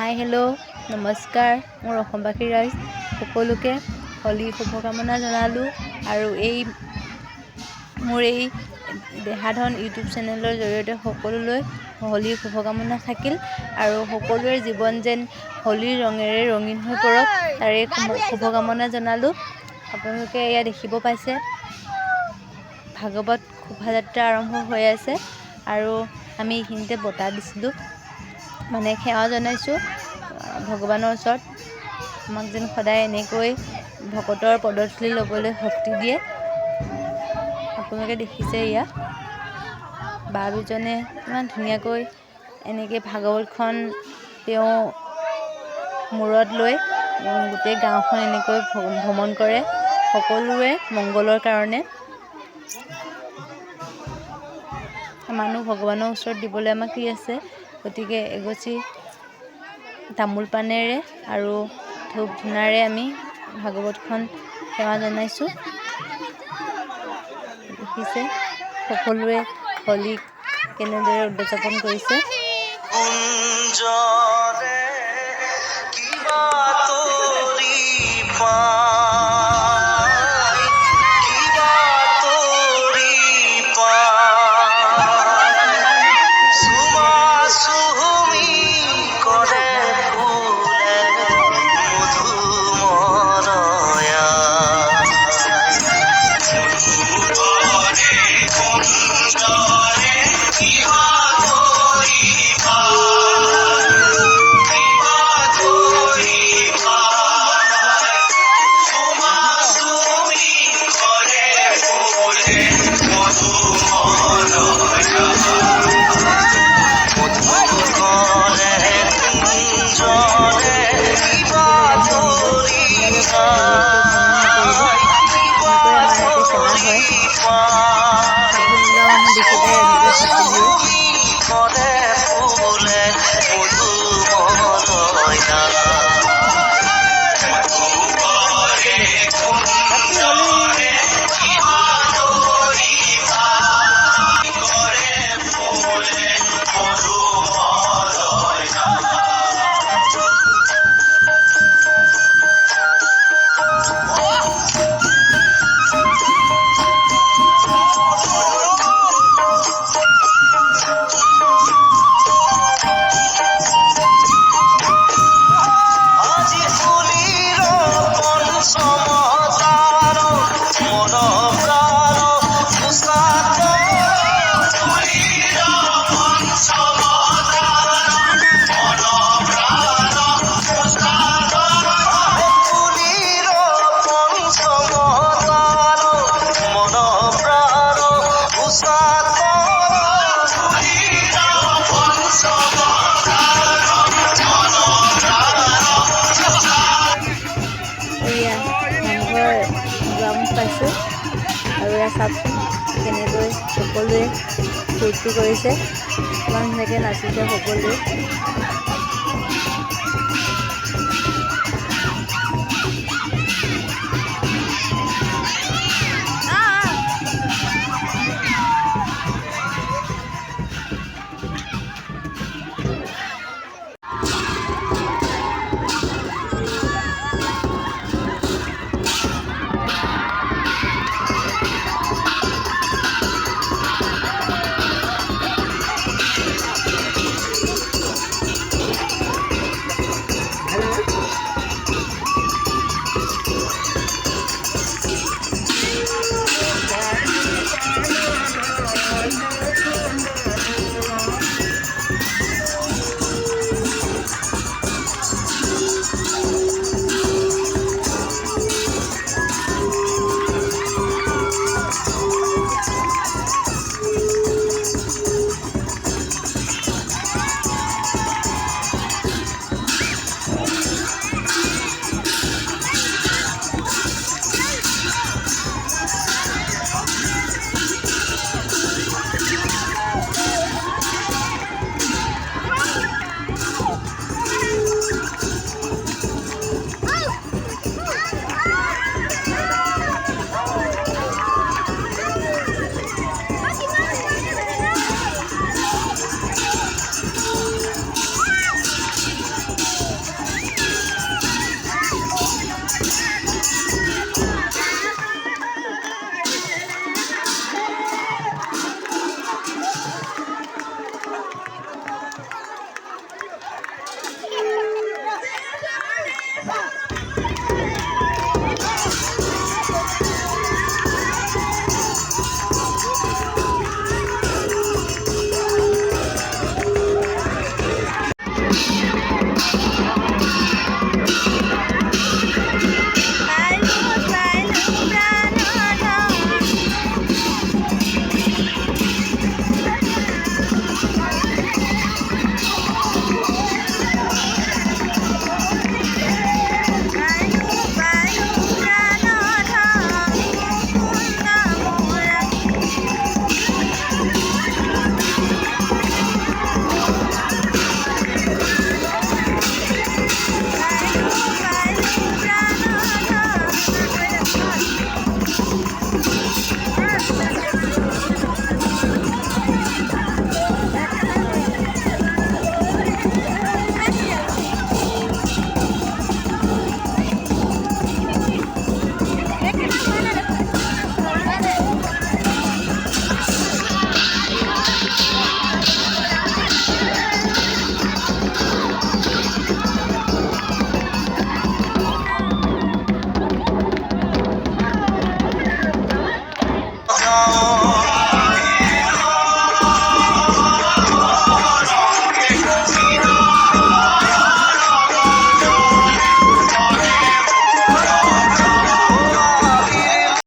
Hi hello' নমস্কাৰ। মোৰ অসমবাসী ৰাইজ সকলোকে হোলীৰ শুভকামনা জনালোঁ। আৰু মোৰ এই দেহাধন ইউটিউব চেনেলৰ জৰিয়তে সকলোলৈ হোলীৰ শুভকামনা থাকিল। আৰু সকলোৰে জীৱন যেন হোলীৰ ৰঙেৰে ৰঙীন হৈ পৰক তাৰে শুভকামনা জনালোঁ। আপোনালোকে এয়া দেখিব পাইছে ভাগৱত শোভাযাত্ৰা আৰম্ভ হৈ আছে আৰু আমি এইখিনিতে বঁটা দিছিলোঁ, মানে সেৱা জনাইছোঁ ভগৱানৰ ওচৰত আমাক যেন সদায় এনেকৈ ভকতৰ পদধূলি ল'বলৈ শক্তি দিয়ে। আপোনালোকে দেখিছে এয়া বা-বিজনে ইমান ধুনীয়াকৈ এনেকৈ ভাগৱতখন তেওঁ মূৰত লৈ গোটেই গাঁওখন এনেকৈ ভ্ৰমণ কৰে সকলোৰে মংগলৰ কাৰণে। মানুহ ভগৱানৰ ওচৰত দিবলৈ আমাক কি আছে, গতিকে এগছি তামোল পাণেৰে আৰু ধূপ ধূনাৰে আমি ভাগৱতখন সেৱা জনাইছোঁ। দেখিছে সকলোৱে হোলীক কেনেদৰে উদযাপন কৰিছে। পাইছোঁ আৰু এয়া চাওকচোন কেনেকৈ সকলোৱে ফূৰ্তি কৰিছে, ইমান ধুনীয়াকৈ নাচিছে সকলোৱে।